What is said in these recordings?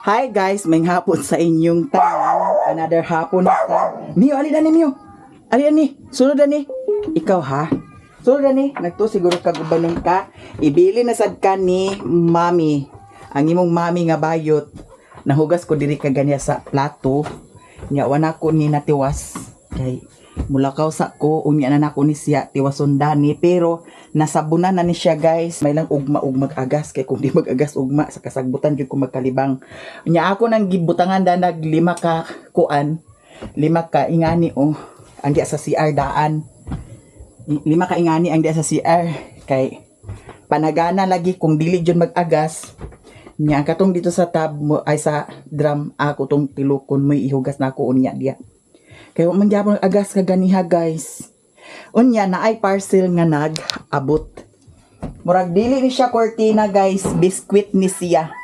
Hi guys, may hapon sa inyong tanan. Another hapon na ta. Mio, ali na ni Mio. Ali na ni. Sunod na ni. Ikaw ha? Sunod na ni. Nagto siguro kagubanon ka. Ibili na sad ka ni mami. Ang imong mami nga bayot. Nahugas ko diri ka ganiya sa plato. Nya wana ko ni natiwas. Kay mulakaw sa ko. Unya na nako ni siya. Tiwason dani. Pero nasabunan na ni siya guys. May lang ugma agas kay kung di mag-agas ugma sa kasagbutan jud ko magkalibang. Nya ako nang gibutangan da nag 5 ka kuan, 5 ka ingani ang di sa CR daan. 5 ka ingani ang di sa CR kay panagana lagi kung dili jud mag-agas. Nya katong dito sa tab mo ay sa drum ako tong tilukon mo ihugas na ako unya diya. Kay man gyapon agas ka ganiha guys. Unya na ay parcel nga nag-abot. Murag dili ni siya cortina guys, biskwit ni siya.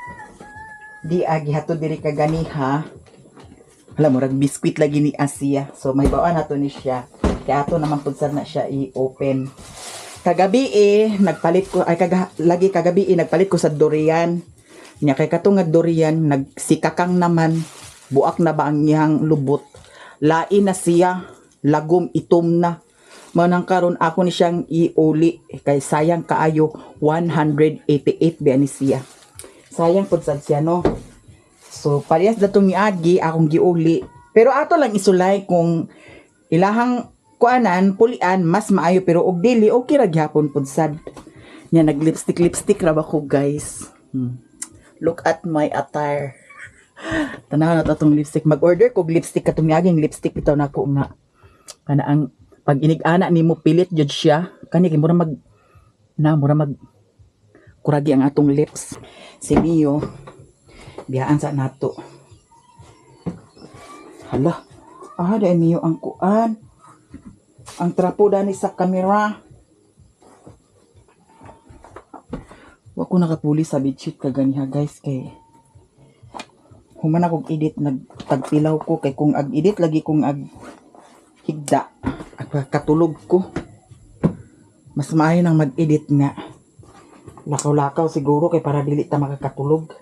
Di agi hato diri ka ganiha. Hala murag biskwit lagi ni Asia. So may bawaan nato ni siya. Kaya ato naman pud sad na siya i-open. Kagabi nagpalit ko kagabi nagpalit ko sa durian. Nya kay katong nga durian nagsikakang naman. Buak na ba ang iyang lubot. Lain na siya, lagom itom na. Manang karon ako ni siyang iuli kay sayang kaayo 188 ba ni siya. Sayang pud sad siya no. So parehas datong niagi akong giuli. Pero ato lang isulay kung ilahang kuanan pulian mas maayo pero og dili okay ra gyapon pud sad. Nya nag lipstick ra ba ko guys. Look at my attire. Tanaw na atong lipstick. Mag-order kog lipstick katong niaging lipstick bitaw nako nga. Kana ang pag inig-ana nimo pilit jud siya kani kay mura mag kuragi ang atong lips. Si Mio biyaan sa nato. Hala, dai Mio ang kuan. Ang trapo dani sa camera. Wa ko nakapuli sa bedsheet kaganiha guys kay human akong edit nagtagpilaw ko kay kung ag-edit lagi kung higda katulog ko. Mas maayo nang mag-edit nga. Lakaw-lakaw siguro kay para dili ta makakatulog.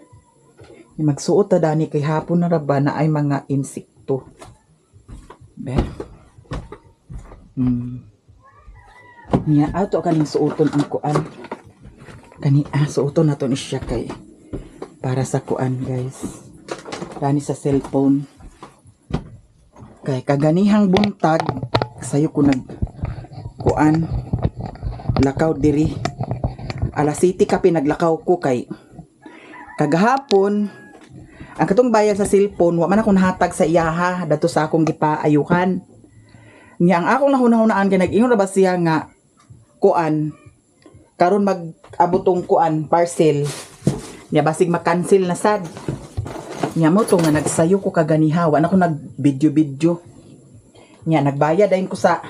Magsuot ta dani kay hapon na raba na ay mga insekto. Be. Niya ato kaning suoton ang kuan. Suoton nato ni siya kay para sa kuan guys. Dani sa cellphone. Kay kaganihang buntag sayo ko kuan lakaw diri alas 7 ka pinaglakaw ko kay kagahapon ang katong bayad sa cellphone wa man ako nahatag sa iyaha dato sa akong gipaayuhan niya ang akong nahuna-hunaan kay nag-ingon ra ba siya nga kuan karon mag-abotong kuan parcel niya basig ma-cancel na sad niya mo to nga nagsayo ko kaganiha wa na ko nag-video niya nagbayad dayon ko sa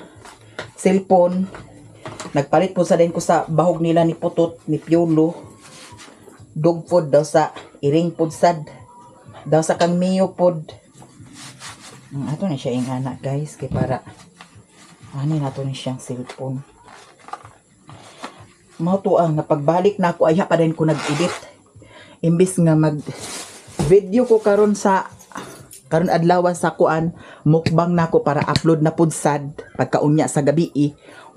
cellphone. Nagpalit po sa din ko sa bahog nila ni Putot, ni Piolo. Dog food daw sa iring food sad. Daw sa kang Mio food. Ato na siya ingana guys. Kaya para, nato ni siyang cellphone. Mautuang na pagbalik na ako, ay pa din ko nag-edit. Imbis nga mag-video ko karon adlaw sa kuan, mukbang na ko para upload na pud sad. Pagkaunya sa gabi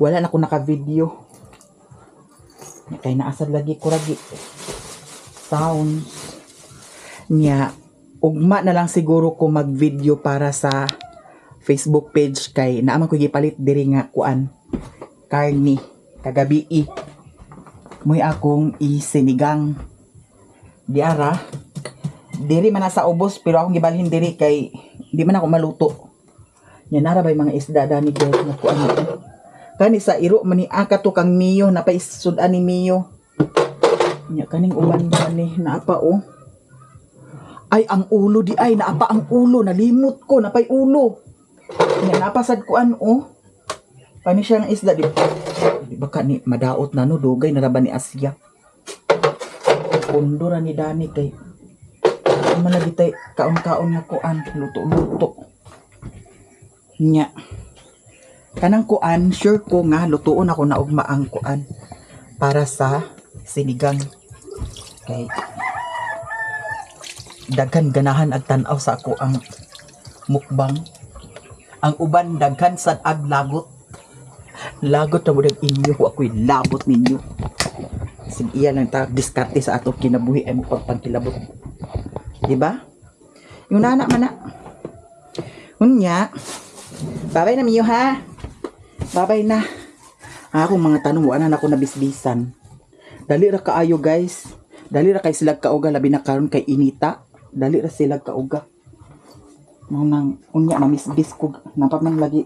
wala na ko naka-video. Kay naasad lagi ko ragi sounds. Nya ugma na lang siguro ko mag-video para sa Facebook page kay naaman ko gipalit diri nga kuan. Karni kagabi Moy akong isinigang. Diara diri man sa ubos pero akong gibalhin diri kay di man ako maluto. Nya nara bay mga isda dani guys nga kuan. Kani sa iro man ni to kang Mio napaisudan ni Mio. Nya kaning uban ni naapa Ay ang ulo di ay naapa ang ulo nalimot ko napay ulo. Nya napasad kuan Kani siya ng isda di ba ni madaot na no dugay na raban ni Asia. Pundura ni Dani kay malagi tay kaon-kaon nga kuan luto-luto. Nya kanang kuan sure ko nga lutuon ako na ugma ang kuan para sa sinigang. Okay. daghan ganahan ag tan-aw sa ako ang mukbang. Ang uban daghan sad ag lagot. Lagot na mo dag inyo, ako'y labot ninyo. Sige iya lang ta diskarte sa atong kinabuhi ay mo pagpangkilabot. Diba? Yung nana man na. Unya. Babay na miyo ha. Babay na. Akong mga tanong wala na ako nabisbisan. Dali ra kaayo guys. Dali ra kay silag kauga labi na karon kay inita. Dali ra silag kauga. Mo nang unya na misbis ko napaman lagi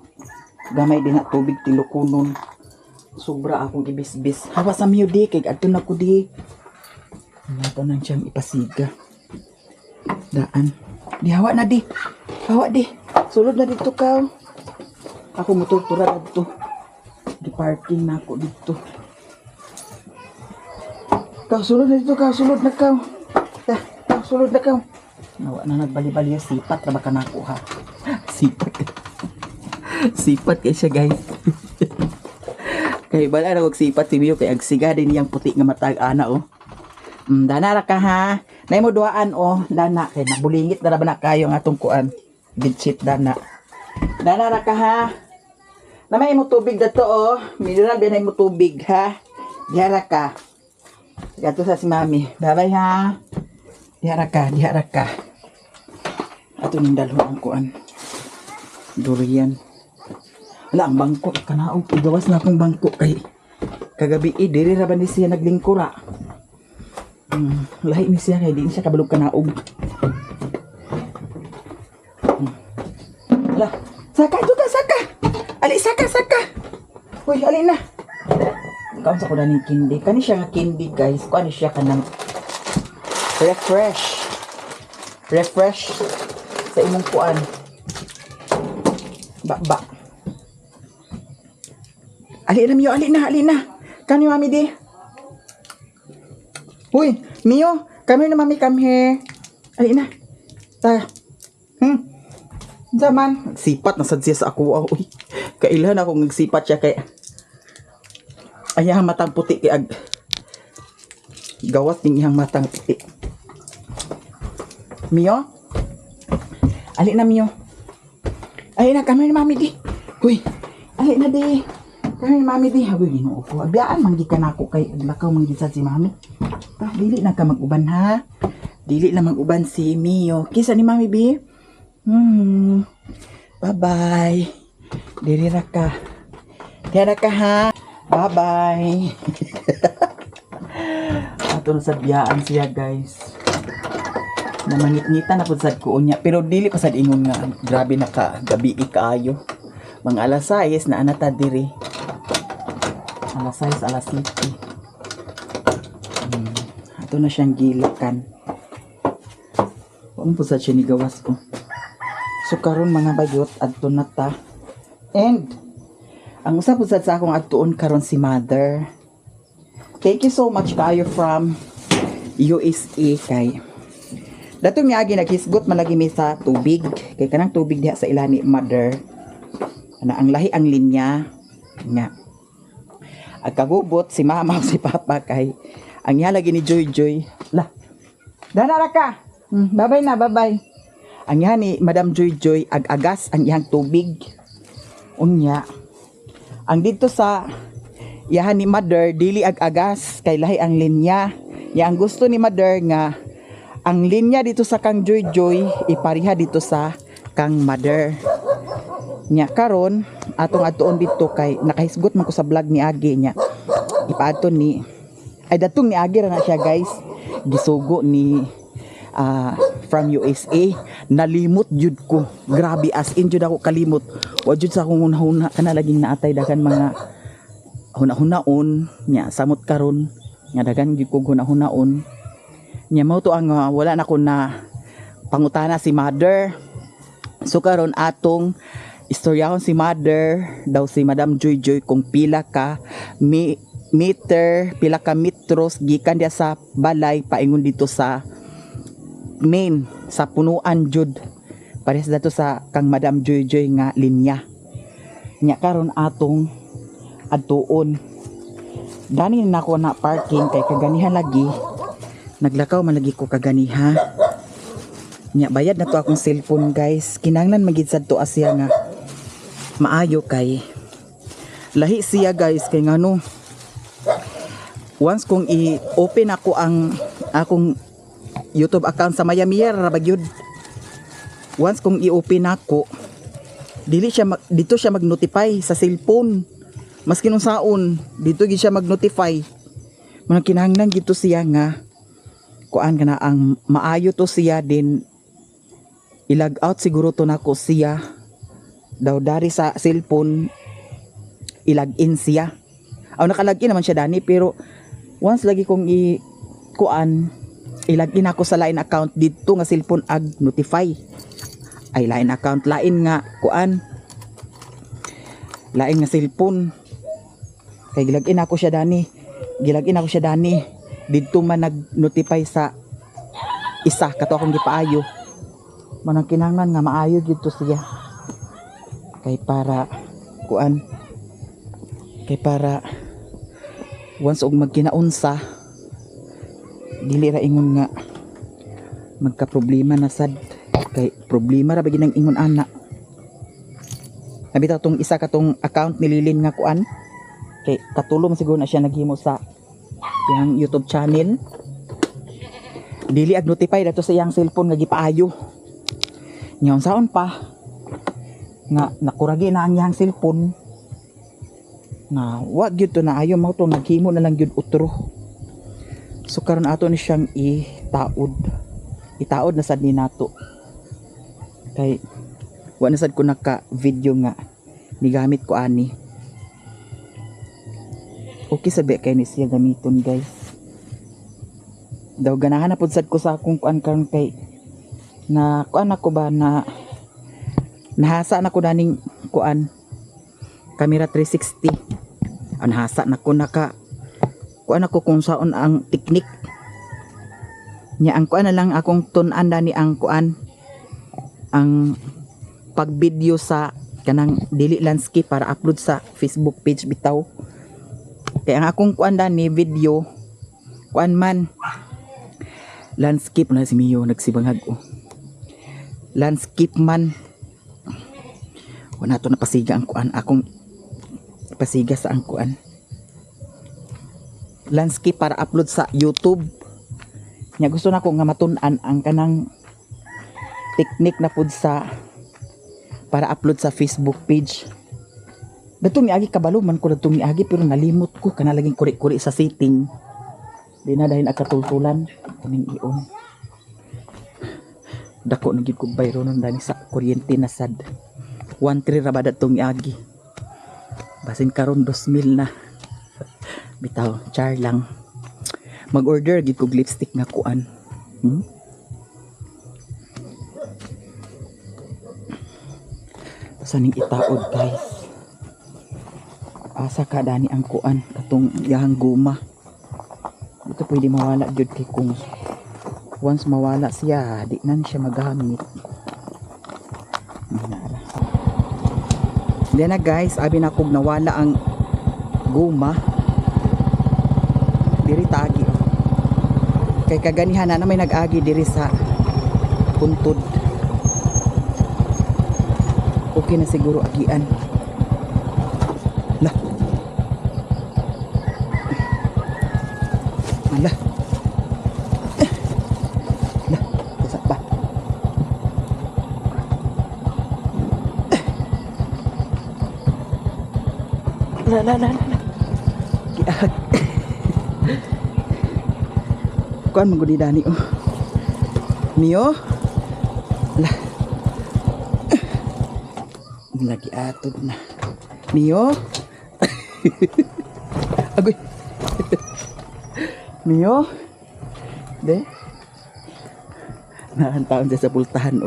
gamay din na tubig tilukunon. Sobra akong ibisbis. Hawa sa miyo di kay adto na ko di. Nato nang siyang ipasiga. Daan. Di hawa na di. Hawa di. Sulod na dito ka. Ako motor-tura na dito. Di parking na ako dito. Kau sulod na dito ka. Sulod na ka. Kau sulod na ka. Nawa na nagbali-bali yung sipat. Traba ka na ako ha. Sipat. Sipat kay siya guys. Kay bala na sipat si Mio kay agsiga din yang puti nga matag ana oh. Dana ra ka ha. Nay mo duaan oh, dana kay nabulingit na ba na kayo ang atong kuan. Bitchit dana. Dana ra ka ha. Namay mo tubig dato oh. Mineral din mo tubig ha. Diara ka. Gato sa si Mami. Bye-bye ha. Diara ka, diara ka. Ato ning dalho ang kuan. Durian. Wala ang bangko kanaog igawas na akong bangko kay kagabi diri ra ba ni siya naglingkura. Lahi ni siya kay di siya kabalog kanaog. Ala, saka juga saka. Ali saka. Uy, ali na. Kaon sa ko na ning kindi. Kani siya nga kindi guys. Kuan siya kanang refresh sa imong kuan. Ba. Ali na Mio, ali na. Kani Mami di. Uy, Mio, come here na Mami, come here. Ali na. Ta. Zaman, sipat na sad siya sa ako. Uy, kailan ako nagsipat siya kay ayang matang puti kay ag gawas ning iyang matang puti. Mio? Ali na Mio. Ali na, come here na Mami di. Uy, ali na di. Kami Mami di habi Ginoo ko. Abiyaan man gikan ako kay lakaw man gid si Mami. Ta dili na ka mag-uban ha. Dili na mag-uban si Mio. Kisa ni Mami bi. Bye-bye. Dili ra ka. Dili ka ha. Bye-bye. Aton sa biyaan siya guys. Namangit-ngitan na pud sad ko unya pero dili pa sad ingon nga grabe na ka gabi kaayo. Mga alas 6 na anata diri. Alas 6, alas 7. Ito na siyang gilakan. Ano po sa siya ni gawas ko. So karon mga bayot, adto na ta. And, ang usa po sa akong adtuon karon si Mother. Thank you so much kayo from USA kay. Dato miagi naghisgot man lagi mi sa tubig. Kay kanang tubig diha sa ilani Mother. Ana ang lahi ang linya. Nga. At kagubot si Mama o si Papa kay ang iya lagi ni Joy. Lah. Dana ra ka. Bye-bye na, bye-bye. Ang iya ni Madam Joy ag-agas ang iyang tubig. Unya. Ang dito sa iyahan ni Mother dili ag-agas kay lahi ang linya. Ya ang gusto ni Mother nga ang linya dito sa kang Joy ipariha dito sa kang Mother. Nya karon atong atuon dito kay nakahisgot man ko sa vlog ni Agi nya ipaadto ni ay datong ni Agi ra na siya guys gisugo ni from USA nalimot jud ko grabe as in jud ako kalimot wa jud sa akong hunahuna kana laging naatay dagan mga hunahunaon nya samot karon nga dagan jud ko hunahunaon nya mao to ang wala na ko na pangutana si Mother so karon atong istoryahon si Mother, daw si Madam Joy kung pila ka meter, pila ka metros gikan dia sa balay paingon dito sa main sa punuan jud. Pares dato sa kang Madam Joy nga linya. Nya karon atong adtuon. Dani na ako na parking kay kaganihan lagi. Naglakaw man lagi ko kaganiha. Nya bayad na to akong cellphone guys. Kinahanglan magid sad to asya nga maayo kay lahi siya guys kay ngano. Once kung i-open ako ang akong YouTube account sa Miami ra bagyod. Once kung i-open ako, dito siya mag-notify sa cellphone. Maski nung saon, dito gid siya mag-notify. Mga kinahanglan gito siya nga kuan kana ang maayo to siya din i-log out siguro to nako siya daw dari sa cellphone i-log in siya. Aw naka-log in naman siya dani pero once lagi kong kuan i-log in ako sa line account dito nga cellphone ag notify. Ay line account lain nga kuan. Lain nga cellphone. Kay gilag in ako siya dani. Gilag in ako siya dani. Dito man nag-notify sa isa kato akong gipaayo. Manang kinahanglan nga maayo dito siya. Kay para kuan. Kay para once og magkinaunsa dili ra ingon nga magka problema na sad. Kay problema ra bagi nang ingon ana. Nabitaw tong isa katong account ni Lilin nga kuan. Kay katulong siguro na siya naghimo sa iyang YouTube channel. Dili ag notify dato sa iyang cellphone nga gipaayo. Nyaon saon pa nga nakuragi na ang iyang cellphone. Na wa gyud to na ayo mao to naghimo na lang gyud utro. So karon ato ni siyang itaod. Itaod na sad ni nato. Kay wa na sad ko naka video nga nigamit ko ani. Okay sabi kay ni siya gamiton guys. Daw ganahan na pud sad ko sa akong kuan karon kay na kuan ako ba na nahasa na ko daning kuan camera 360. Nahasa na ko naka kuan ako kung saon ang teknik. Nya ang kuan na lang akong tun-an dani ang kuan ang pag-video sa kanang dili landscape para upload sa Facebook page bitaw. Kaya ang akong kuan dani video kuan man landscape na si Mio nagsibangag landscape man wala to napasiga ang kuan akong pasiga sa ang kuan landscape para upload sa YouTube. Nya gusto na ko nga matun-an ang kanang teknik na pud sa para upload sa Facebook page. Dato miagi kabalo man ko dato miagi pero nalimot ko kana laging kuri-kuri sa setting. Di na dahil agkatultulan kuning ion. Dako na gid ko bayro nun dani sa kuryente na sad. 1.3 ra ba datong miagi. Basin karon 2,000 na. Bitaw, char lang. Mag-order gid kog lipstick nga kuan. Saning itaod guys. Asa ka dani ang kuan katong yahang guma. Ito pwede mawala gyud kay kung once mawala siya, di na siya magamit. Hindi na guys, abi na kog nawala ang guma. Diri tagi. Kay kaganihan na may nag-agi diri sa puntod. Okay na siguro agian. Lah. Lah. Lah, bisa ba? La. Giag. Kuan magudi dani Mio. Lah. Lagi atod na. Mio. Agoy. Mio. De. Nahantaon siya sa pultahan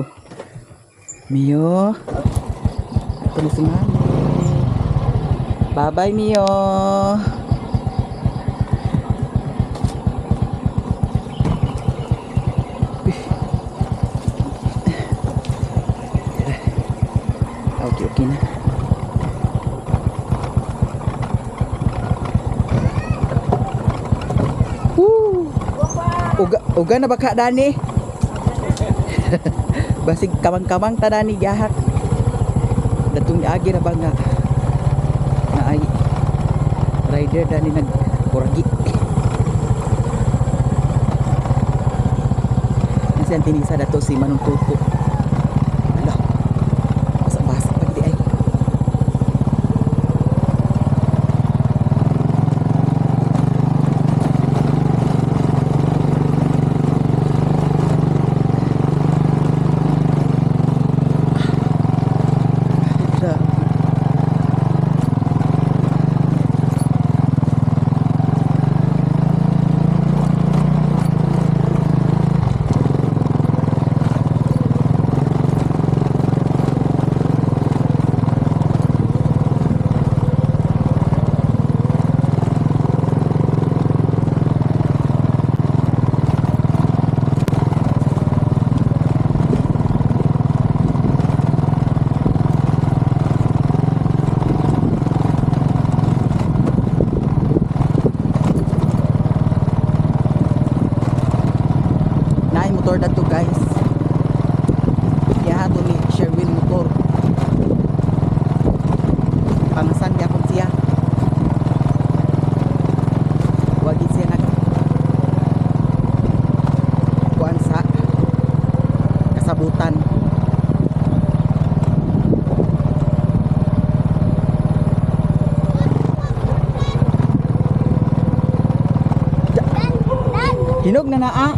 Mio. Ako na si Mami. Bye-bye Mio. Okay na. Uga na baka dani. Basig kamang-kamang tanan ni gahak. Datong agi ra ba nga na ay rider dani nagkuragi. Nasiyan tinisa dato si Manong Tuto. Ala. Basa pa gidi ay. Motor na to guys. Yaha to ni Sherwin motor. Pamasan niya kung siya. Wagi siya nag kuan sa kasabutan. Hinog na naa.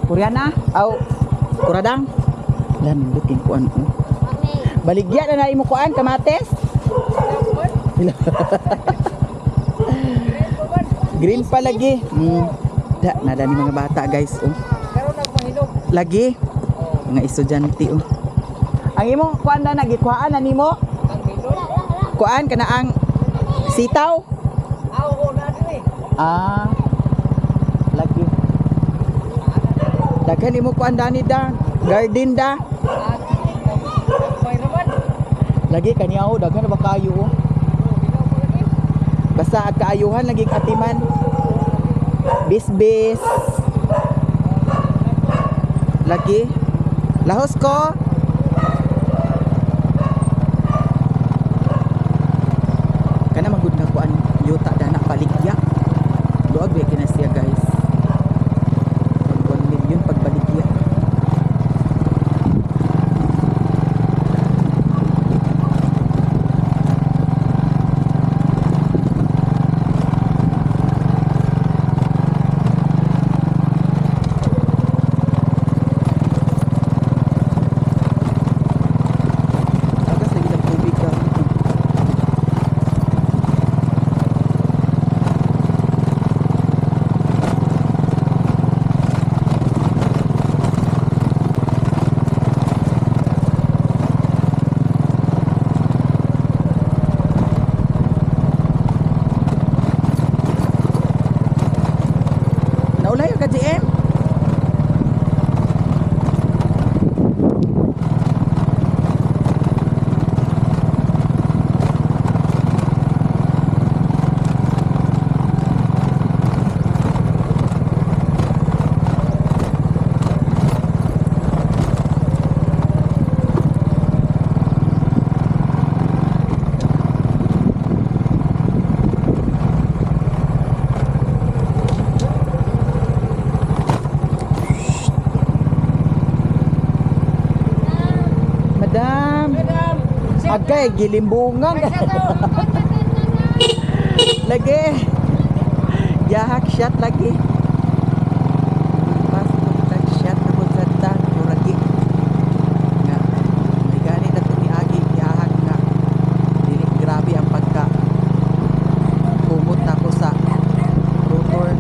Koreana au kuradang lan dukin kuan ko. Baligya na imo kuan kamates. Green pa lagi. Da nada ni mga bata guys. Karon nagpahinog. Lagi mga estudyante oh. Ang imo kuan na nagikuhaan na nimo? Ang hinog. Kuan kana ang sitaw. Oo na dire. Ah. Lagi. Daghan imo kuan dani da, garden da. May raman. Lagi kaniya daghan na ba kayo oh. Basta ang kaayuhan lagi atiman. Bis. Lagi. Lahos ko. Kana magud nga kuan yuta dana paligya. Duag ba kinasiya guys. 1 million pagbaligya. Tagas lagi ng tubig ka. Naulay ka GM? Madam. Agay gilimbungan. Lagi. Yahak shot lagi. Pas nag-shot na po sa tan kuragi. Nga. May gani na to ni Agi yahak nga. Dili grabe ang pagka kumot na ko sa rotor.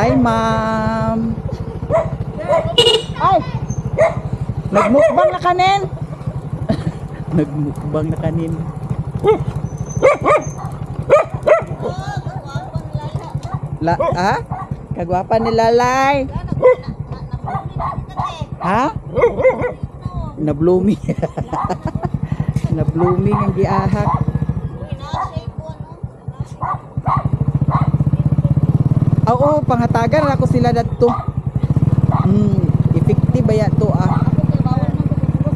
Hi, ma'am. Ay! Nagmukbang na kanin. Nagmukbang na kanin. Kagwapa ni Lalay. Ha? Na-blooming. Na-blooming ang giahak. Oo, pangatagan ako sila dadto. Effective ba to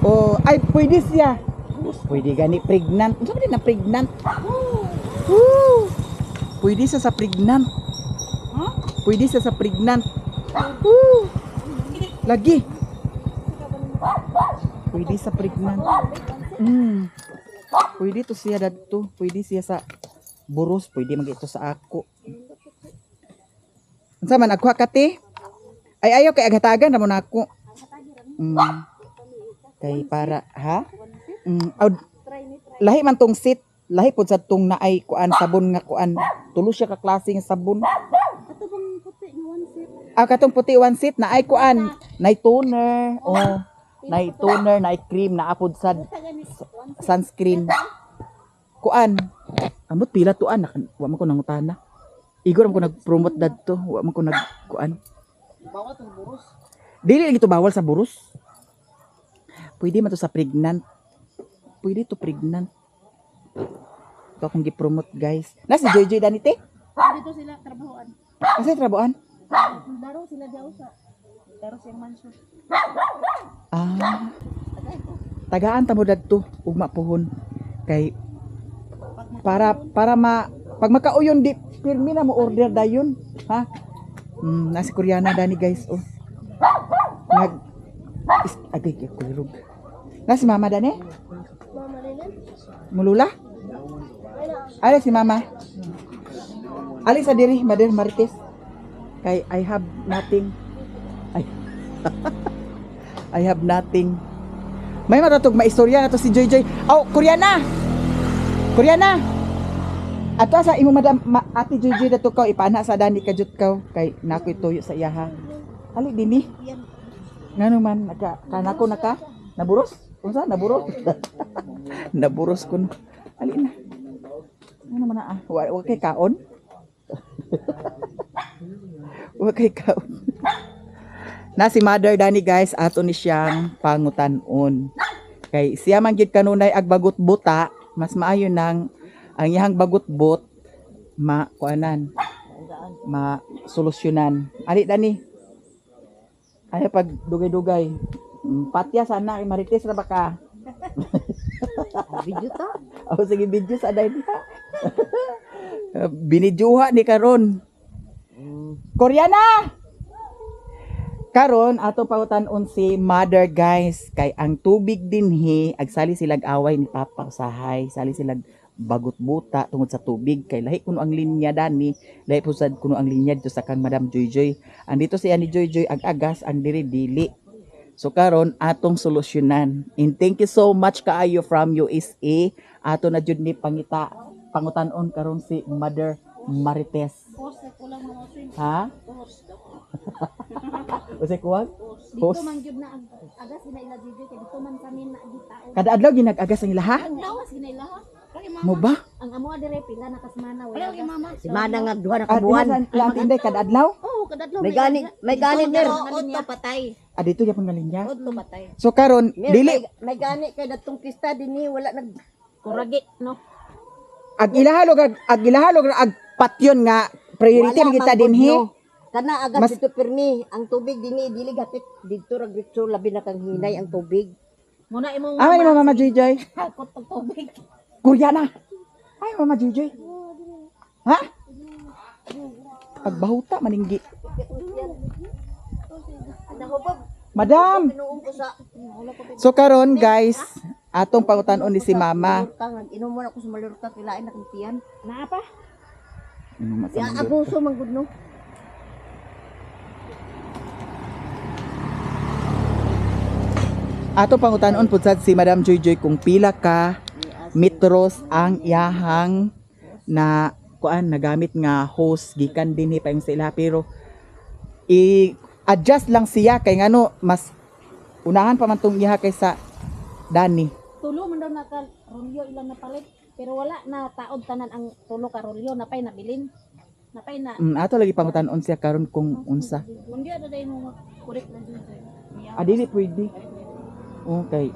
Oh, ay pwede siya. Pwede gani pregnant. Unsa ba na pregnant? Woo! Pwede siya sa pregnant. Pwede siya sa pregnant. Woo! Lagi. Pwede sa pregnant. Pwede to siya dadto. Pwede siya sa buros. Pwede magito sa ako. Unsa man agwa kati? Ay ayaw kay agatagan ra mo nako. Kay para ha? Lahi man tong sit. Lahi pud sa tong naay kuan sabon nga kuan. Tulo siya ka klase nga sabon. Katong puti one seat na ay kuan, nay toner, nay toner, nay cream na apod sa sunscreen. Kuan. Amot pila tuan, wa man ko nangutana. Igor man ko nag-promote dadto, wa man ko nag-kuan. Bawal tong buros. Dili lagi to bawal sa buros. Pwede man to sa pregnant. Pwede to pregnant. Ito akong gi-promote guys. Na si Joy Danite? Dito sila trabahoan. Kasi trabahoan? Laro sila daw sa laro sa mansion. Tagaan ta mo dadto ug mapuhon kay para pag makauyon di pirmi na mo order dayon ha. Nasi Koreana dani guys agay kulirog. Nasi mama dani? Mama rin. Mulula? Ali si mama. Ali sa diri Mother Marites. Kay I have nothing. I have nothing. May maratog maistorya na to si Joy. Oh, Koreana. Ato sa imo madam Ate Joy dato ka ipana sa dani kajut ka kay nakoy tuyo sa iyaha. Ali dinhi. Ngano man kanako naka naburos? Unsa naburos? Naburos kun. Ali na. Ano man na wa kay kaon? Wa kay kaon. Na si Mother Dani guys ato ni siyang pangutanon. Kay siya man gid kanunay ag bagot buta, mas maayo nang ang iyang bagot bot kuanan. Solusyonan. Ali Dani. Ay pag dugay-dugay. Patya sana kay Marites ra baka. Video ta? Sige video sa dai diha. Binidyoha ni karon. Koreana. Karon ato pautan-on si Mother guys kay ang tubig dinhi agsali silag away ni Papa usahay, sali silag bagot buta tungod sa tubig kay lahi kuno ang linya dani, lahi pusad kuno ang linya dito sa kan Madam Joy. Andito siya ni Joy ag agas ang diri dili. So karon atong solusyonan. And thank you so much kaayo from USA. Ato na jud ni pangutan-on karon si Mother Marites. Ha? Usay kuwag? Dito man gyud na agas sila ila dito kay dito man kami na gitaon. Kada adlaw ginag-agas ang ilaha? Lawas ginay laha. Mo ba? Ang amo dire pila na kasmana wala. Mama. Si Mana nga duha na At kabuan. lang tinday kada adlaw? Oh, kadadlaw. May ganit ner. Otto patay. Dito ya pang linya. Otto patay. So karon dili May gani kay datong pista dinhi wala nag Kuragi no. ag ilahalog ag patyon nga priority man kita dinhi. Kana agad dito pirmi ang tubig dinhi dili gapit dito ra gitso labi na kang hinay ang tubig. Muna imong Ay Mama Joy. hakot og tubig. Koreana. Ay Mama Joy. Ha? Agbahuta maninggi. Nahubog Madam. pinuong ko sa So karon guys, atong pangutan-on ni si Mama. inom mo na ko sa malurta kilain na kang tiyan. Naa pa? Ya abuso man gud no. Ato pangutan-on pud sad si Madam Joy kung pila ka metros ang iyahang na kuan nagamit nga hose gikan dinhi pa yung sa ila pero i-adjust lang siya kay ngano mas unahan pa man tong iha kaysa Dani. Tulo man daw naka rolyo ilang napalit. Pero wala na taod tanan ang tulo ka rolyo napay nabilin. Napay na. Ato lagi pangutan-on siya karon kung unsa. Hindi ada day mo correct na dito. Dili pwede. Okay.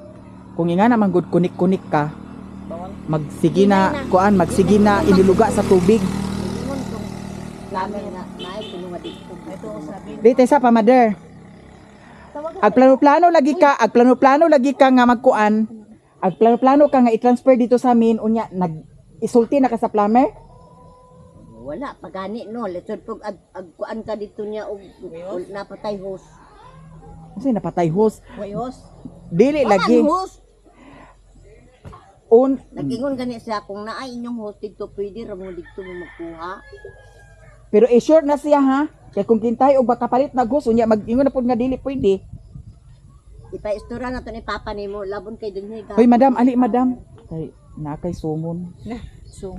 Kung nga naman good kunik-kunik ka, magsige na kuan, magsige na iniluga sa tubig. Ingon kung lamin na naay tulungan dito. Ito sabi. Dito sa pa mother. Ag plano-plano lagi ka nga magkuan. Ag plano ka nga i-transfer dito sa amin unya nag-isulti na ka sa plumber. Wala pagani no, lesod pug kuan ka dito niya og napatay host. Kasi napatay host. Way host. Dili lagi. Host. Nag-ingon gani siya kung naay inyong host dito pwede ra mo dito mo magkuha. Pero sure na siya ha. Kaya kung kintay og makapalit na host unya mag-ingon na pud nga dili pwede. Ipa-istora na to ni papa nimo labon kay dinhi ka. Hoy madam, ali madam. Kay nakay sumon. So,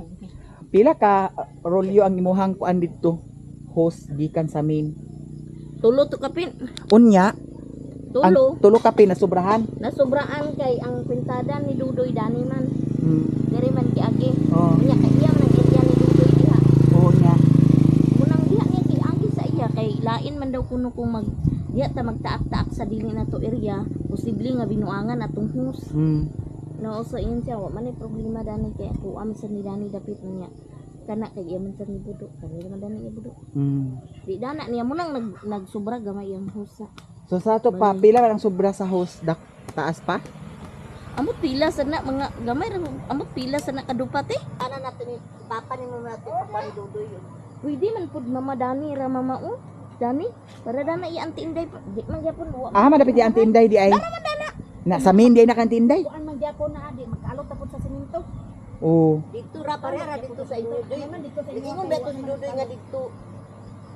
Pila ka rolyo ang imuhang kuan dito? Host gikan sa main. tulo to kapin. Unya, Tulo. ang tulo ka pinasobrahan. Nasubraan kay ang pintada ni Dudoy Dani man. Hmm. Diri man kiagi. Oh, Nya kay iya man area ni Dudoy diha. oo nya. Munang diha niya kiagi sa iya kay lain man daw kuno kung mag diha ta magtaak-taak sa dili na to area, posible nga binuangan atong hus. Hmm. No, so yun siya, wa man ay problema dani kay ako am sa ni Dani dapit niya. Kana kay iya man sa ni Budo, kanila man dani Budo. Hmm. Di dana niya munang nagsubra gamay ang husa. So sa to pa pila man ang sobra sa host taas pa? Amot pila sa na mga gamay ra amot pila sa na kadupat eh. Ana natin ni papa ni mo natin papa ni Dudoy yun. Pwede man pud mama Dani ra mama o. Dani, para dana i anti inday di man gyapon wa. Madapit di anti inday di ay. Na sa main di ay nakanti inday. Kuan man gyapon na adi magkaalot tapos sa simento. Oo. Dito ra para dito sa inyo. Naman dito sa inyo. Ingon beto si Dudoy nga dito.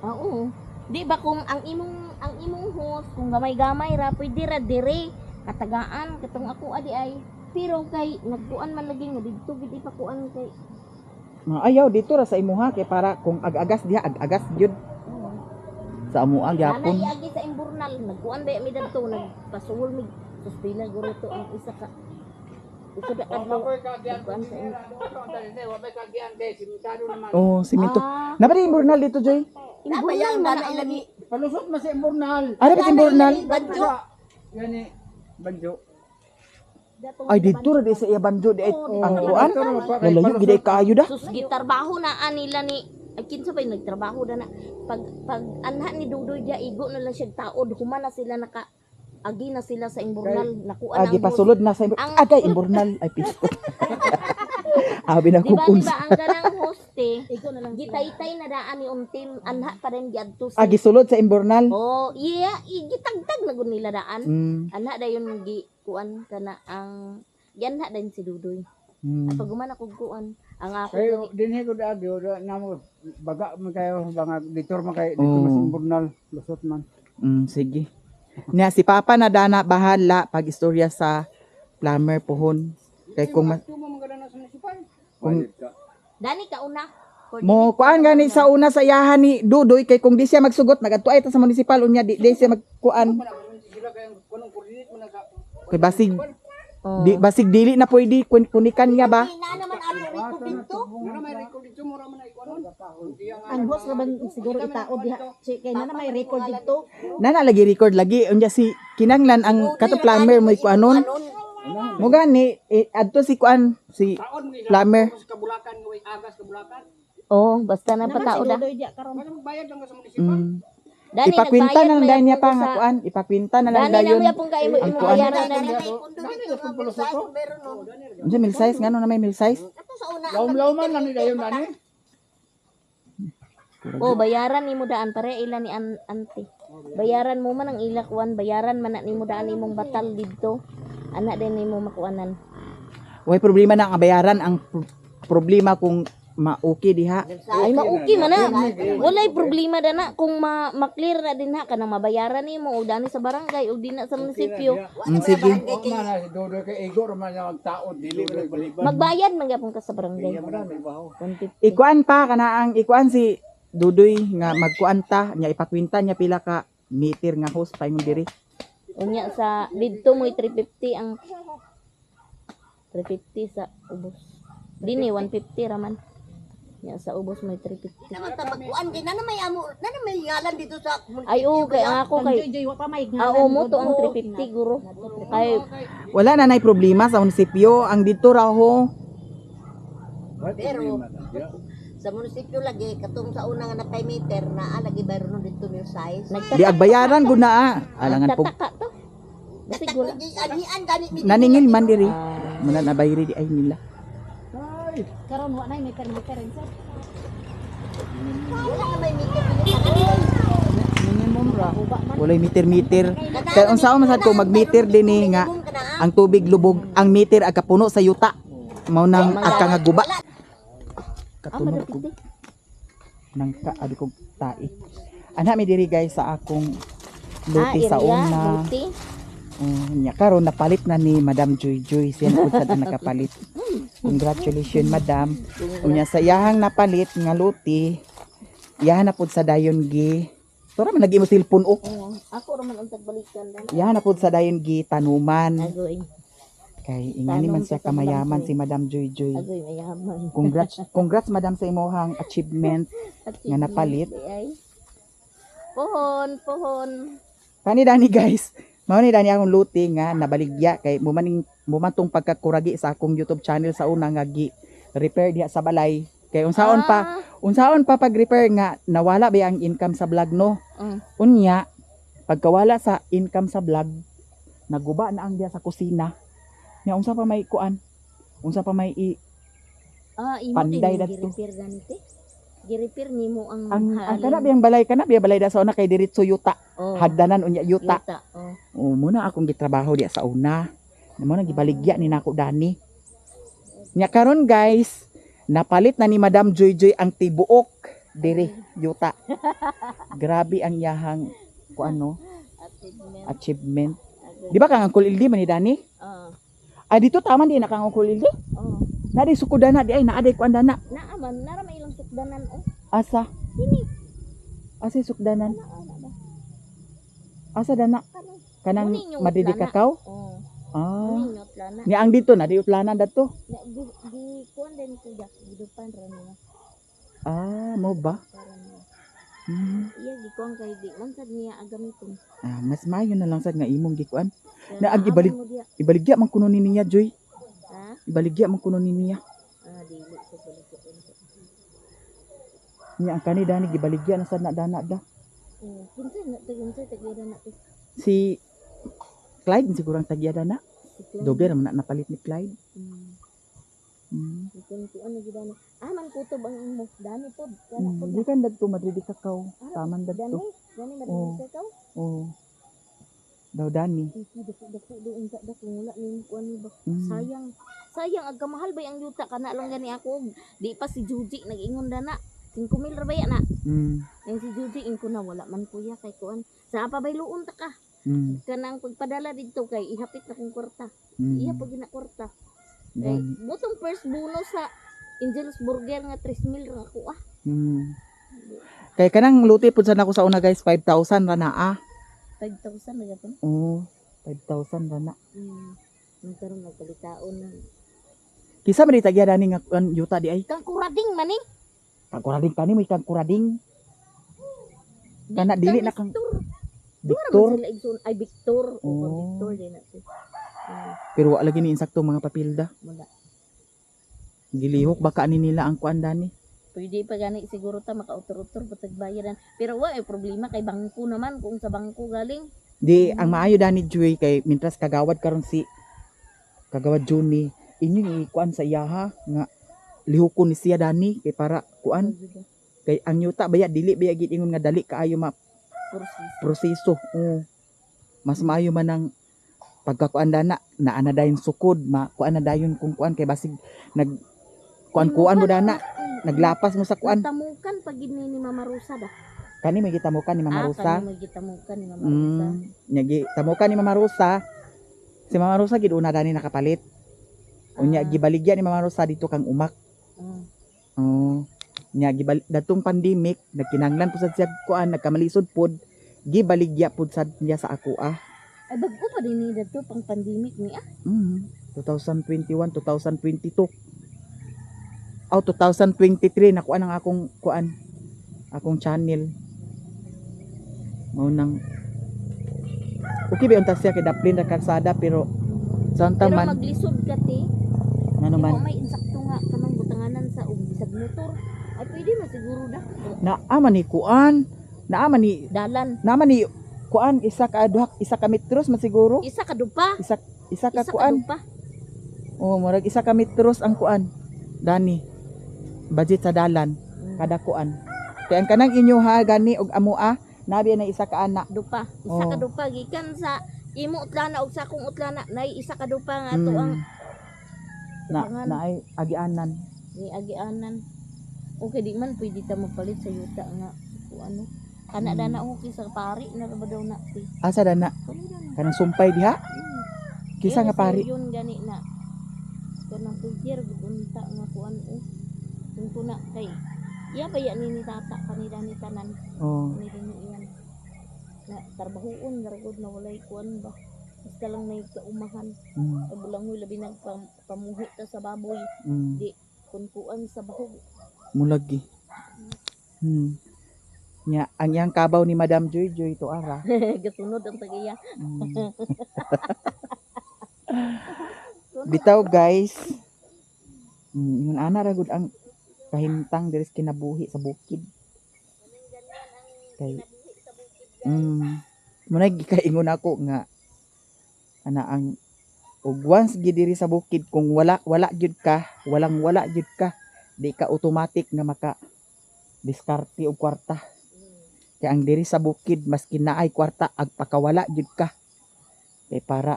Oo. Di ba kung ang imong host kung gamay-gamay ra pwede ra dire katagaan katong ako adi ay pero kay nagkuan man lagi nga dito gid ipakuan kay Ayaw dito ra sa imuha kay para kung ag-agas diha ag-agas jud sa amuang gyapon. nanay agi sa imburnal nagkuan ba mi dadto nagpasuol mi suspila guro to ang isa ka isa da adlaw nagkuan sa inyo. Oh, simento. Napadi imburnal dito Joy. Imburnal na ilani Palusot man sa imburnal. Ano ba imburnal? banjo Gani, banjo. Ay dito ra di sa iya banjo di ay ang kuan. Lalayo gid ay kaayo da. sus gitrabaho na anila ni ay kinsa ba yung nagtrabaho na pag anha ni Dudoy dia igo na lang siya taod human na sila naka agi na sila sa imburnal nakuan Agi pasulod na sa agay imburnal ay pisto. Abi na di ba kung di ba ang kanang hoste gitaytay na daan ni untim anha pa rin giadto sa agi sulod sa imburnal. oh iya gitagtag na gud nila daan Mm. anha dayon gi kuan kana ang yanha din si Dudoy Mm. pag guman ako kuan ang ako Kayo gani- dinhi ko daagi na mo baga man kayo mga dito man kayo dito Oh. mas imburnal lusot man. Sige. Nya si Papa na dana bahala pag istorya sa plumber pohon. Kay kung Tumo man kada na sa municipal. Kung- Dani ka una mo kuan gani sa una sa iyahan ni Dudoy kay kung di siya magsugot nagadtuay ta sa municipal unya di siya magkuan. Sila kay kunong coordinate man ka. Kay basig oh. basig dili na pwede kunikan niya ba? na naman ano record dito Nga may record dito mo ra man ay kuno. Ang host laban siguro itaod diha. Kay na may record dito. Nana lagi record lagi unya si kinanglan ang kato plumber mo kuanon. Mo gani adto si kuan si Taon mo plumber. sa kabulakan nga way agas kabulakan. oh basta na patao da Doy diha karon. Ano magbayad lang ka sa municipal. Dani Ipakwinta na lang nagbayad dahil niya may pa pundo nga sa- kuan, ipakwinta na lang Dani dayon. na mo yapong kay mo Ang kuan. bayaran na Unsa mil size ngano na may mil size? Lawom-lawman lang ni dayon dani. oh bayaran nimo daan pare ila ni ante bayaran mo man ang ila kuan bayaran man na nimo daan imong batal didto ana din nimo makuanan Way problema na ang bayaran ang problema kung ma-okay diha. ay mauki man na walay problema dana kung ma-clear na din ha kanang mabayaran nimo og dani sa barangay og dina sa munisipyo Sige. Wa man na si Dodo kay Igor man ang taon dili balik-balik. magbayad man gyapon ka sa barangay 150 Ikuan pa kana ang ikuan si Dudoy nga magkuanta nya ipakwinta niya pila ka meter nga hose paingon diri. Unya sa didto mo 350 ang 350 sa ubos. Dini 150 raman. Nya sa ubos mo 350. Naman tabagkuan kay na may amo, na may ngalan dito sa Ay oo kay ang ako kay Joy, wa pa may oo mo to ang 350 guro. Kay Wala na nay problema sa munisipyo ang dito raw ho. pero sa munisipyo lagi katong sa una nga na 5 meter na lagi bayro no dito yung size. Di agbayaran gud na alangan po nagtataka to. Basta gula. Anian gani mi naningil man diri. Muna na bayri di ay nila. karon wa nay may permiten sir. wala na may meter Minimum ra. Walay meter-meter. Kaya unsaon man sad ko mag-meter dinhi nga ang tubig lubog, ang meter aga puno sa yuta. Mao nang agka nga guba. Katunog ko nang kaadi kog tai. Ana mi diri guys sa akong luti sa una. Nya karon napalit na ni Madam Joy Joy, siya na pud sad ang nakapalit. Congratulations Madam. Unya sa iyahang napalit nga luti, iyahan na pud sa dayon gi. Tora man lagi mo cellphone oh. Ako ra man untag balikan dan. Iyahan na pud sa dayon gi tanuman. Agoy. Kay ingani man siya kamayaman si Madam Joy Joy. Agoy mayaman. Congrats Madam sa imong achievement nga napalit. Pohon. Kani dani guys. Mao ni dani akong luti nga nabaligya kay mumantong pagkakuragi sa akong YouTube channel sa una nga gi repair diha sa balay. Kay unsaon pa pag-repair nga nawala ba ang income sa vlog no? Unya pagkawala sa income sa vlog naguba na ang diha sa kusina. Nya unsa pa may kuan? Unsa pa may Imo Panday din dadto. gi-repair ganite. Gi-repair nimo ang ang kana biyang balay da sa una kay diretso yuta. Hagdanan unya yuta. Muna akong gitrabaho diya sa una. Namo nang gibaligya ni nako dani. Nya karon guys, napalit na ni Madam Joy Joy ang tibuok diri yuta. Grabe ang yahang kuano achievement. Di ba kang angkol ildi man ni Dani? Ay dito taman di na kang angkol ildi? Na di sukudana di ay naa day kuan dana. Naaman nara may ilang sukdanan Asa? Asa yung sukdanan? Asa dana? Kanang Muni yung madidi utlana. kakao? Muni nyot lana. Ni ang dito na di utlanan dato. Di kuan din ko jak gidupan ra niya. Mo ba? Iya gikuan kay di man sad niya agamiton. Mas maayo na lang sad nga imong gikuan. Kaya Na ag naaman mo diya. Ibaligya man kuno ni niya Joy. Ha? Ibaligya man kuno ni niya. Dili ko pala ko. Nya ang kanida ni gibaligya na sad na dana da. Kinsa na tagyada na to. Si Clyde siguro ang tagyada na. Doble naman na napalit ni Clyde. Kung ano gid na. Man kutob ang imo. Dani pod. Kana pod. Di kan dadto madidi kakao. Taman dadto. Dani madali ka. Daw dani. Dako do unsa da kung wala ning kuan ni ba. Mm. Sayang agka mahal ba ang yuta kana lang gani ako. Di pa si Juji nag-ingon dana. 5,000 ra ba na? Ang si Juji ingko na wala man kuya kay kuan. Sa pa bay luon ta ka. Kanang pagpadala dito kay ihapit na kong kwarta. Iya pag gina kwarta. Kay butong first bonus sa Angel's Burger nga 3,000 ra ako Kay kanang luti pud sa nako sa una guys 5,000 ra na 5,000 na gyapon. 5,000 ra na. Nagkaroon nagkalitaon na. Kisa man itagya dani nga kuan yuta di ay. Kang kurading man eh. Kang kurading kani mo ikang kurading. Kana dili na kang Victor. Sila igsoon ay Victor o Victor din natin. Pero wala lagi ni insakto mga papilda. Wala. Gilihok baka ni nila ang kuan dani. Pwede pa gani siguro ta maka-utor-utor patag bayaran. Pero wa ay problema kay bangko naman kung sa bangko galing. Di ang maayo dani Joy kay mintras kagawad karon si kagawad Juni inyo ikuan sa iyaha nga lihokon ni siya dani kay para kuan kay ang yuta baya dili baya gid ingon nga dali kaayo proseso. Mas maayo man ang pagkakuan dana na ana dayon sukod kuan na dayon kung kuan kay basig nag kuan mo dana naglapas mo sa kuan. Tamukan pag gid ni Mama Rosa da. Kani may gitamukan ni Mama Rosa. Kani may gitamukan ni Mama Rosa. Nya gitamukan ni Mama Rosa. Si Mama Rosa gid una dani nakapalit. Unya gibaligya ni Mama Rosa dito kang umak. Nya datong pandemic nagkinanglan pud sad siya kuan nagkamalisod pod gibaligya pud sad niya sa ako Ay bago pa din ni dito pang pandemic ni 2021 2022 2023 nakuha ang akong kuan akong channel mao nang okay ba yung tasya kay daplin ra kalsada pero santa Pero man maglisod ka ti. ngano Di man mo may insakto nga kanang butanganan sa bisag motor. Ay pwede masiguro na. naaman ni kuan naaman ni Dalan. kuan isa ka metros man siguro Isa ka dupa. isa ka Isa ka kuan dupa. oh murag isa ka metros ang kuan dani budget sa dalan kada kuan kaya ang kanang inyo ha gani og amoa nabi na isa ka anak Dupa. Isa ka Oh. dupa gikan sa imo utlana og sa akong utlana nay isa ka dupa nga ato ang na ay agianan ni agianan. Okay di man pwede ta magpalit sa yuta nga kung ano. Kana dana okay sa pari na ba daw na ti. asa dana Kani dana. kanang sumpay diha kisa nga pari Yun gani na. Kanang pugyer gudunta nga kuan Kung kuna kay iya ba yan ni tata kanila ni tanan oh ni din iyan. Na trabahoon garagod na walay kuan ba. Basta lang may kaumahan. mm, Ay bulangoy labi nagpamuhi ta sa baboy. mm, Di kunkuan sa bahog. mulagi nya ang yang kabaw ni Madam Joy Joy to ara Gasunod ang tagiya. mm. Bitaw guys yun ana ra gud ang kahimtang diri sa kinabuhi sa bukid kay muna gikaingon ako nga ana ang ug once gid diri sa bukid kung wala gyud ka wala gyud ka di ka automatic nga maka diskarte og kwarta kay ang diri sa bukid maski naay kwarta agpakawala gyud ka kay para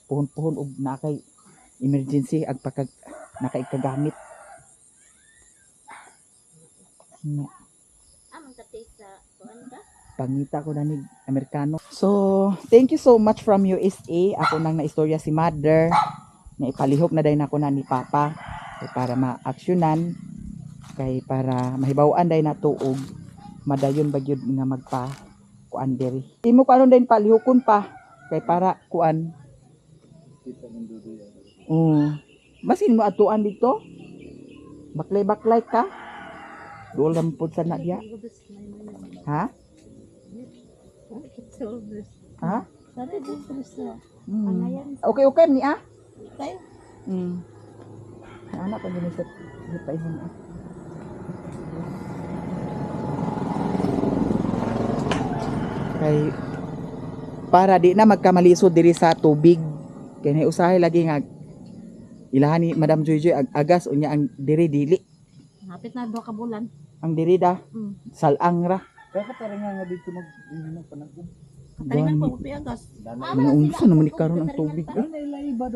puhon-puhon og nakay emergency agpakag nakaikagamit Amang katay sa kuan ka? pangita ko na ni Amerikano. So, thank you so much from USA. Ako nang naistorya si Mother. Na ipalihok na dahil ako na ni Papa. Kay para ma-actionan. Kay para mahibawan dahil na tuog. Madayon bagyod nga magpa kuan diri. Imo ko anon dahil palihokon pa. Kay para kuan. Masin mo atuan dito. Baklay-baklay ka. Doon po sa na diya. Ha? Ha? Sabi din sa Okay, ni ah. Tayo. Anak ko din sa paihon ah. Kay para di na magkamalisod diri sa tubig. Kay usahay lagi nga ilahan ni Madam Joy agas unya ang diri dili. Hapit na 2 ka bulan. Ang diri da salang ra. Kaya ka nga dito mag panagod. Katalingan ko piagas. Unsa naman ni karon ang tubig.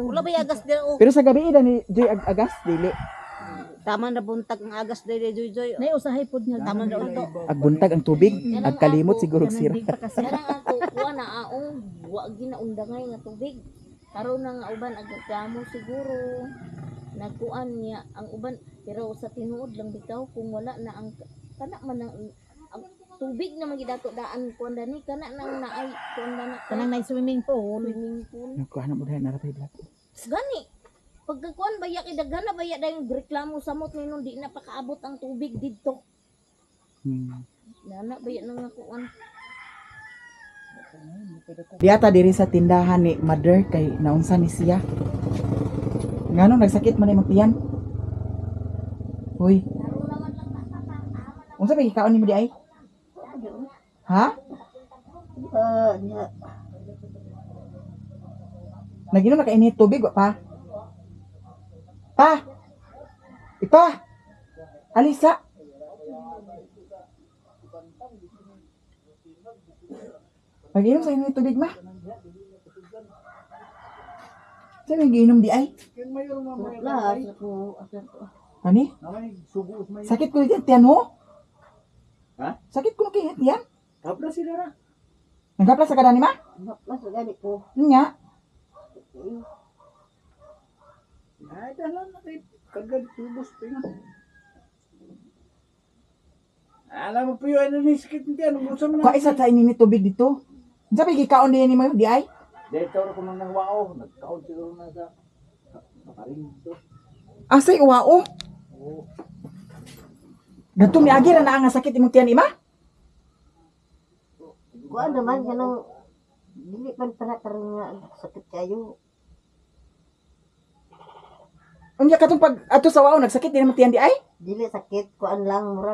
Wala ba yagas dira o? Pero sa gabi da ni Joy agas dili. Tama na buntag ng agas diri Joy. Nay usahay pod nga. Tama na to. Agbuntag ang tubig, agkalimot siguro sira. Karang ako kuan na aong wa ginaundangay nga tubig. Karon na nga uban agreklamo siguro. Nagkuan niya ang uban pero sa tinuod lang bitaw kung wala na ang kana man ang tubig na magidato daan kuan dani kana nang naay kuan na Kanang nay swimming pool. swimming pool. Nagkuhan mo dahil narapay black. Gani. Pagkakuan baya kay daghan baya dayong reklamo sa mot ninon di na pakaabot ang tubig didto. Nana baya nang kuan. Diata diri sa tindahan ni Mother kay naunsa ni siya. Ngano nagsakit man imong tiyan? Hoy. Unsa ba ikaon nimo di ay? Ha? Naginom na kainit tubig wa pa? Pa! Ipa! Alisa! Naginom sa init tubig ma? Saan naginom di ay? Lahat ako Ani? Sakit ko yung tiyan mo? Ha? Sakit ko na kayo tiyan? Kapra sila na. Nagkaplas sa kadani ma? mas gani ko. Nga. Ay, dalan na kay kagad subos pa yun. Alam mo po yun, ano ni sakit nito, ano mo sa mga. Kuha isa sa inini tubig dito. Sabi gikaon din ni mo di ay. Dito ako nang nangwao, nagkaon siguro na sa nakaring dito. Asay uwao. Datong niagi na nga sakit imong tiyan ima. Kuan naman kanang dili man para nga sakit kayo. Unya katong pag ato sa uwao nagsakit din imong tiyan di ay. Dili sakit kuan lang mura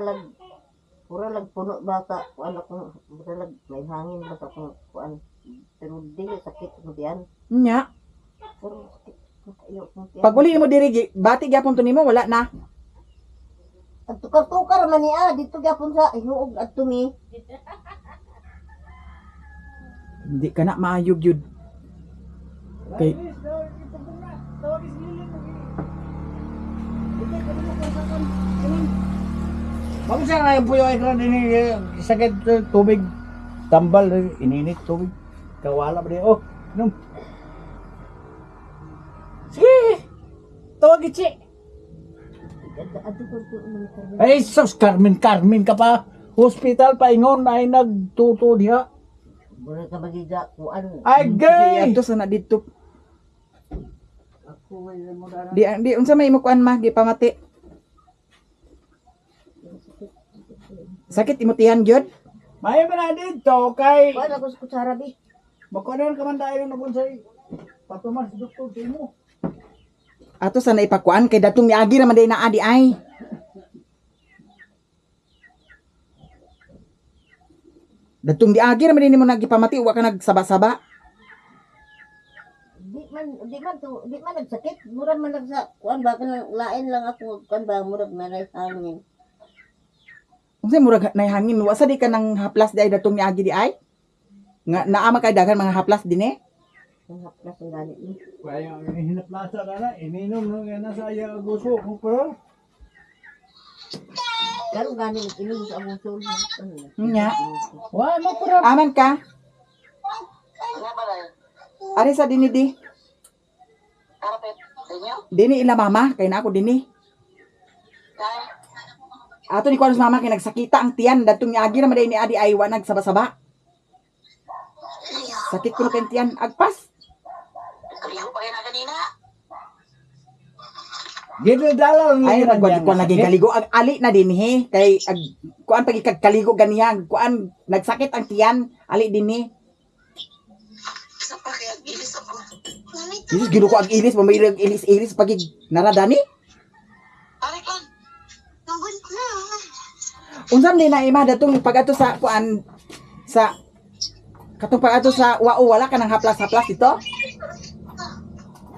lag puno bata kuan ako mura lag may hangin bata ko kuan pero dili sakit mo diyan. Unya Pero sakit kayo kung tiyan. pag uli mo diri bati gyapon to nimo wala na. At tukar-tukar man niya dito gyapon sa hinuog at tumi. Hindi ka na maayog yun. Okay. Bakit siya nga po yung ekran ini sakit tubig tambal ininit tubig kawala ba oh inom sige tawag itsi Adto ko to ay sus Carmen ka pa hospital pa ingon ay nagtuto diha mura ka magiga kuan. ay gay Ato sa na dito. ako may mo dara Di unsa may imukuan ma gipamati. Sakit imong tiyan gyud. may man na dito kay Kuan ako sa kutsara bi. makuha ka man tayo na bonsai patuman sa doktor sa imo Ato sa naipakuan kay datong niagi naman day naa di ay. Datong diagi naman din nimo nagipamati wa ka nagsaba-saba. Di man nagsakit mura man lang sa kuan ba kanang lain lang ako kuan ba murag nanay hangin. Unsay murag nay hangin wa sa di ka nang haplas di ay datong niagi di ay. Nga naa man kay daghan mga haplas din eh. Ang haplas ang galit ni. kaya hinaplasa na ininom no nga nasa iya gusto ko pero Karon gani inom sa among sul. Nya. wa mo pero Aman ka? Ari sa dini di. Dini ila mama kay na ako dini. Ato ni kuan sa mama kay nagsakita ang tiyan datong niagi naman day ni adi ay wa nagsaba-saba. Sakit ko kay tiyan agpas. gid dalaw Ay nagwad ko lagi kaligo ag ali na dinhi kay ag kuan pag ikagkaligo ganiya kuan nagsakit ang tiyan ali dinhi. Jesus ginuko ag ilis mamayag ilis pag naradani. Unsam din na ima datong pag ato sa kuan sa katong pag ato sa wao wala ka nang haplas-haplas dito.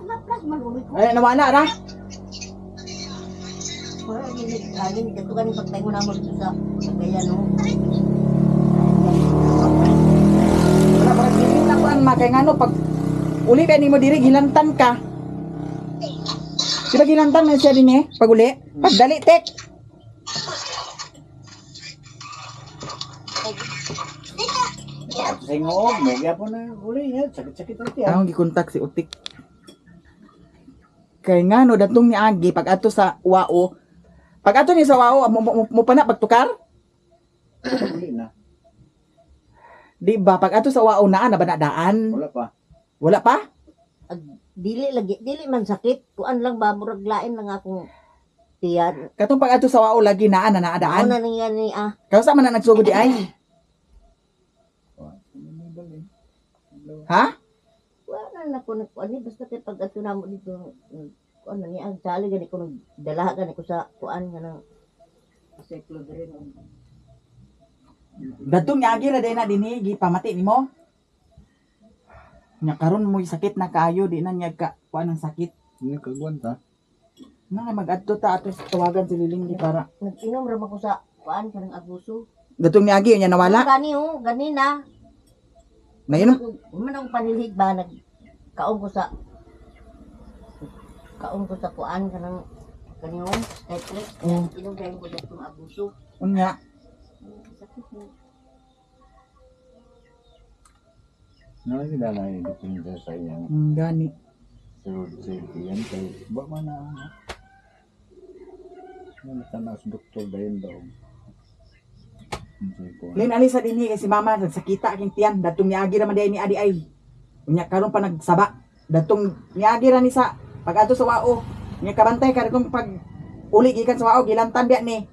Haplas man ulit. Ay nawala ra. Wala ni hangin kato gani pagtayo na mo dito sa kaya no. Wala pa dili na kuan ma kay ngano pag uli kay nimo diri gilantan ka. Diba gilantan na siya din eh pag uli? Pagdali tek. Singo, may gyapon na uli yan. Sakit-sakit ang tiyan. Akong gikontak si Utik. Kay ngano datong niagi pag ato sa wao. Pag ato ni sa wao mo pa na pagtukar? Uli na. Di ba pag ato sa wao na ba na daan? Wala pa. Wala pa? Dili man sakit kuan lang ba murag lain lang akong tiyan. Katong pag ato sa wao lagi naa na Ano naadaan. na ni Kaso sa man na nagsugod di ay. Ha? wala na ko nagkuan ni basta kay pag ato namo dito kuan na ni ang sali gani ko nagdala gani ko sa kuan nga nang seklo dire no. Datong niagi na day na dinhi gipamati nimo. Nya karon mo sakit na kayo di na niya ka kuan ang sakit. Hindi kagwan ta. Na mag-adto ta ato tawagan si Liling di para. Nag-inom ra ko sa kuan kanang abuso. Datong niagi nya nawala. Gani gani na. Nainom Man ang panilhig ba nag kaon ko sa kuan kanang kanyo Netflix. Inom kayo ko sa itong abuso. unya. Sakit mo. Nakakita na yung dipinta sa iyang Gani. road safety yan. Kaya ba man na ano? Nalita na sa doktor dahil daw. Lin ali sa dinhi kay si mama nagsakita aking tiyan datong niagi ra man day ni adi ay. Unya karon pa nagsaba. Datong niagi ra ni sa pag-adto sa wao. Nya kabantay karon pag uli gikan sa wao gilantan biya ni.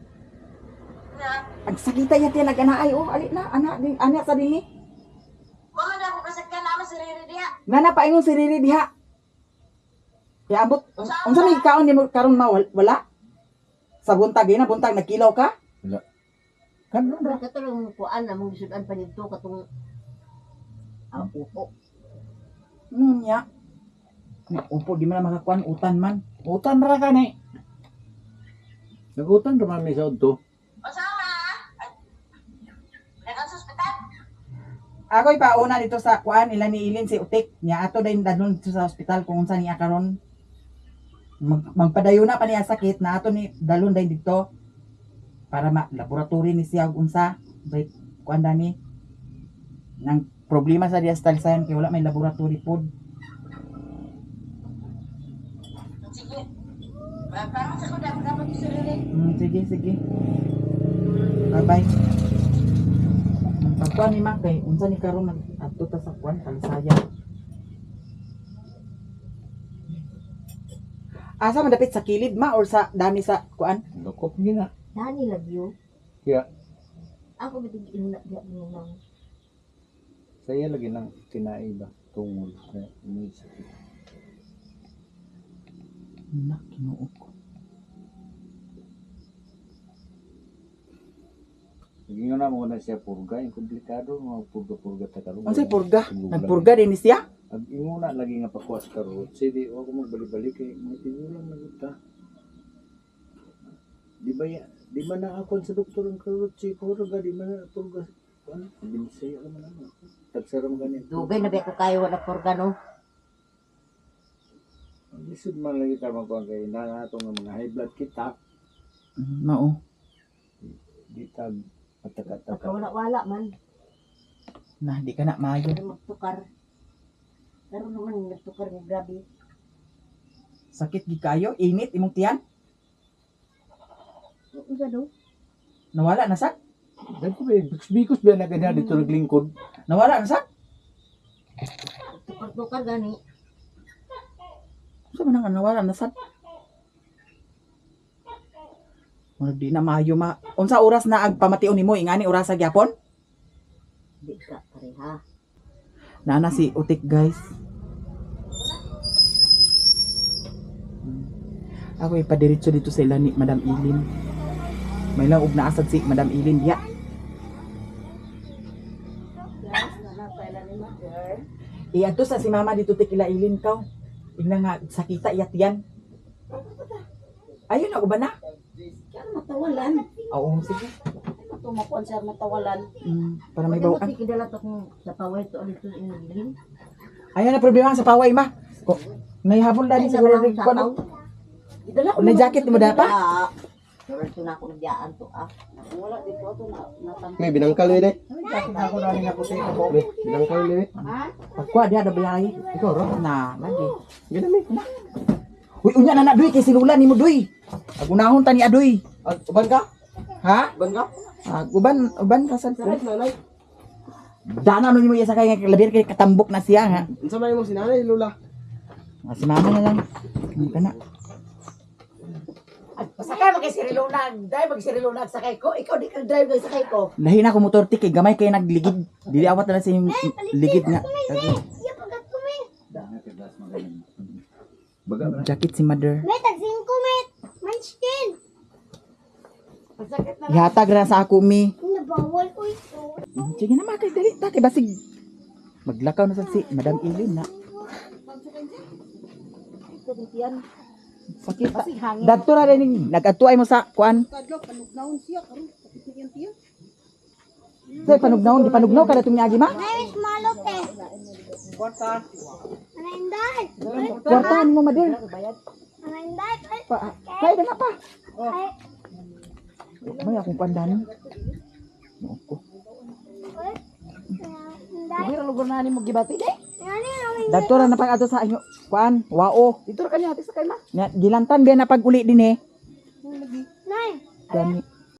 Ang sakita ya tiyan nag-anaay oh ali na anak sa dinhi. Mga na ako kasagkan naman sa riri diha. Nana paingon si Riri diha. Ya abot unsa may kaon nimo karon wala? Sa buntag na buntag nagkilaw ka? Kanon ra. Katulong kuan na mong gisudan pa dito katong upo. Nya. Upo di man makakuan utan man. Utan ra ka ni. Nagutan ra man mi sa udto. Osama. Dagan sa ospital. Ako'y pauna dito sa kuan nila ni Ilin si Utik. Nya ato din dadon dito sa ospital kung unsa niya karon. Magpadayon na pa niya sakit na ato ni dalon din dito para laboratory ni siya ug unsa bay kuan dani nang problema sa diastalisayan kay wala may laboratory pod. Sige. Para sa ko dapat sa riri. Sige. Bye. Pagkuan ni Mac kay unsa ni karon nag-adto ta sa kuan kalisayan. Asa man dapit sa kilid ma or sa dami sa kuan? Lokop gina. Nani lagyo. Kaya Ako bitig ina diha nang. saya lagi nang kinai ba tungol kaya may sakit. Nak kinuo ko. Hindi na mo na siya purga, yung komplikado, mga purga-purga ta karon. Unsay purga? Nagpurga din ni siya? Ag inguna lagi nga pakuas karot. Sige, o ako magbalik-balik kay may tiguran na kita. Di ba na ako sa doktor ang karot si purga, di man na purga. Ano? Binisaya ka man ano. Tagsaram ganito. Dugay na ba ko kayo wala porgano. Lisod man lagi ka magkuhan kay na nga mga high blood kita. Mao. Di tag Pagka ataka-ataka. wala man. Na di ka na maayo. Pero magtukar. Pero naman nagtukar ni grabe. Sakit gi kayo, init imong tiyan. Usa do. Nawala na sak? Dahil ko ba, bikos ba na ganyan dito naglingkod? Nawala na sak? Tukar gani. Sa man nga nawala na sak? Wala di na maayo ma. Unsa oras na agpamation nimo ingani oras sa gyapon? Di ka pareha. Nana si Utik guys. Ako ipadiretso dito sa ilan ni Madam Ilin. May lang og naasad si Madam Ilin diya. Iadto sa si Mama dito tikila Ilin kaw. Ina nga sakita iyat yan. Ayun ako ba na? Kaya matawalan. Oo, sige. Tumakuan siya matawalan. Para may Bawa bawaan. si kidala to kung sa paway to ulit to inilin. Ayun na problema sa paway ma. Ko, naihabol dali siguro rin ko ano. Idala ko. May jacket mo dapa? Pero ito na ako nagyaan to ah. Wala dito to na May binangkal yun eh. Jacket ako dali na puti ko. Binangkal yun eh. Pagkuha dia ada bayay. Ikaw ro na lagi. Gina mi. Uy, unya na na duy kay sinulan nimo duy. Agunahon ta ni adoy. Uban ka? Ha? Uban ka? Uban ka sad. Nanay. Dana no nimo iya sakay nga labir kay katambok na siya ha. Unsa may mo si nanay lula? Si mama na lang. Kana. Pasakay mo kay Siriluna. Drive mag Siriluna sakay ko. Ikaw di ka drive ng sakay ko. Lahi na ko motor tik kay gamay kay nagligid. Dili awat na sa yung ligid nga. Jacket si mother. May tagsin ko, met. Munchkin. Pasakit na. Ihatag ra sa ako mi. Nabawal ko ito. Sige na makay dali ta kay basig. Maglakaw na sa si Madam Ilin na. Ito din yan. Sakit. Kasi hangin. Dadto ra rin nag-atuay mo sa kuan. Kadlok, panugnaon siya. Karoon, sakit yan tiyan. Say panugnaw, di panugnaw kada tong niagi ma. Ay, malot eh. Kwarta. Anay, Kwartahan mo madir. Anay, Kaya na pa. Ay, May akong pandan. Ako. Anay. Pero lugar na ni mo gibati de. Nani, nani. Dadto ra na pag ato sa inyo kuan. Wao. Dito ra kanya ati sakay ma. Gilantan biya na pag uli din eh. Nay. Gani.